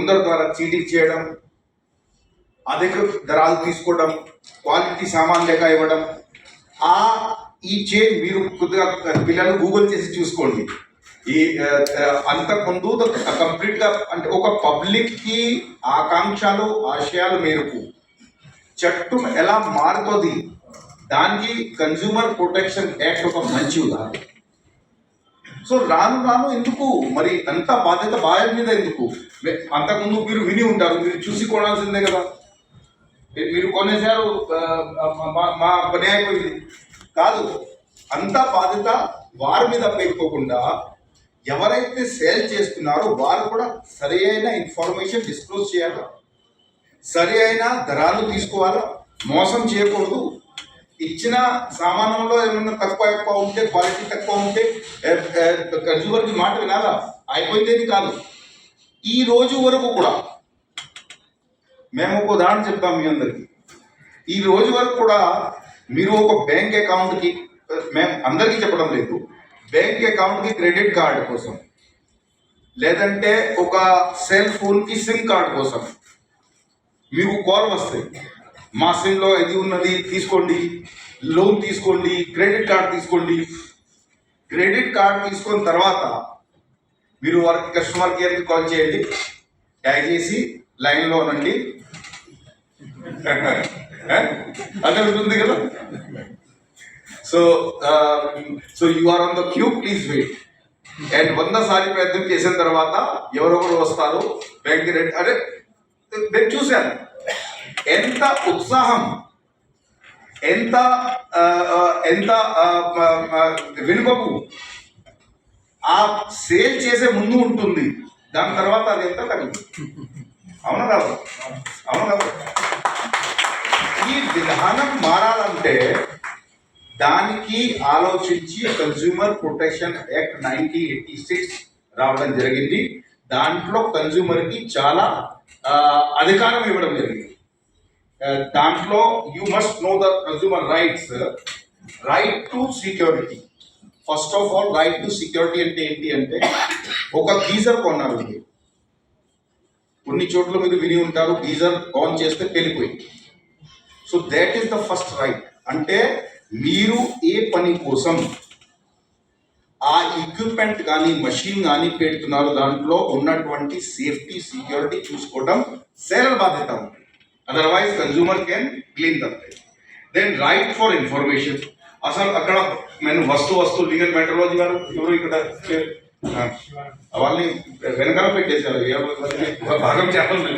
కొందరు ద్వారా చీటింగ్ చేయడం, అధిక ధరలు తీసుకోవడం, క్వాలిటీ సామాన్ లేక ఇవ్వడం, ఈ చైన్ మీరు కొద్దిగా పిల్లలు గూగుల్ చేసి చూసుకోండి. ఈ అంతకుముందు కంప్లీట్గా అంటే ఒక పబ్లిక్కి ఆకాంక్షలు ఆశయాల మేరకు చట్టం ఎలా మారుతుంది దానికి కన్జ్యూమర్ ప్రొటెక్షన్ యాక్ట్ ఒక మంచి ఉదాహరణ. సో రాను రాను ఎందుకు మరి అంత బాధ్యత బాధ్యత మీద ఎందుకు? అంతకుముందు మీరు విని ఉంటారు, మీరు చూసి కొనాల్సిందే కదా. మీరు కొనేసారు, మా పని అయిపోయింది కాదు. అంత బాధ్యత వారి మీద పెట్టుకోకుండా ఎవరైతే సేల్ చేస్తున్నారో వారు కూడా సరి అయిన ఇన్ఫర్మేషన్ డిస్క్లోజ్ చేయాలా, సరి అయిన ధరలు తీసుకోవాలా, మోసం చేయకూడదు. ఇచ్చిన సామానంలో ఏమైనా తక్కువ ఎక్కువ ఉంటే, క్వాలిటీ తక్కువ ఉంటే కన్జ్యూమర్కి మాట వినాలా, అయిపోయిందేది కాదు. ఈ రోజు వరకు కూడా మేము ఒక ఉదాహరణ చెప్తాం మీ అందరికీ. ఈ రోజు వరకు కూడా మీరు ఒక బ్యాంక్ అకౌంట్కి, మేము అందరికీ చెప్పడం లేదు, బ్యాంక్ అకౌంట్కి క్రెడిట్ కార్డు కోసం లేదంటే ఒక సెల్ ఫోన్కి సిమ్ కార్డు కోసం మీకు కాల్ వస్తాయి. మా సిమ్లో ఇది ఉన్నది, తీసుకోండి, లోన్ తీసుకోండి, క్రెడిట్ కార్డు తీసుకోండి. క్రెడిట్ కార్డు తీసుకున్న తర్వాత మీరు వారికి కస్టమర్ కేర్కి కాల్ చేయండి, దయచేసి లైన్లో ఉండండి అదే ఉంటుంది కదా. So you are on the queue, please wait. And 100 సార్లు ప్రయత్నం చేసిన తర్వాత ఎవరెవరు వస్తారు బ్యాంక్ రేట్, అరే నేను చూశాను ఎంత ఉత్సాహం, ఎంత ఎంత వెనుకకు ఆ సేల్ చేసే ముందు ఉంటుంది, దాని తర్వాత అది ఎంత తగ్గుతుంది. అవునా కాదు? అవునా కాదు? ఈ విధానం మారాలంటే దానికి ఆలోచించి కన్జ్యూమర్ ప్రొటెక్షన్ యాక్ట్ 1986 రావడం జరిగింది. దాంట్లో కన్జ్యూమర్కి చాలా అధికారం ఇవ్వడం జరిగింది. దాంట్లో you must know the consumer rights, right to security. First of all right to security అంటే ఏంటి అంటే, ఒక గీజర్ కొన్నారు మీరు, కొన్ని చోట్ల మీరు విని ఉంటారు, గీజర్ ఆన్ చేస్తే వెళ్ళిపోయింది. So that is the first right. అంటే మీరు ఏ పని కోసం ఆ ఎక్విప్మెంట్ కానీ మషిన్ కానీ పెడుతున్నారు, దాంట్లో ఉన్నటువంటి సేఫ్టీ సెక్యూరిటీ చూసుకోవడం సేలర్ బాధ్యత ఉంది. Otherwise consumer can clean that. Then right for information. అసలు అక్కడ నేను వస్తు లీగల్ మెట్రాలజీ గారు ఎవరు ఇక్కడ వాళ్ళని వెనకాల పెట్టేశారు, భాగం చెప్పండి.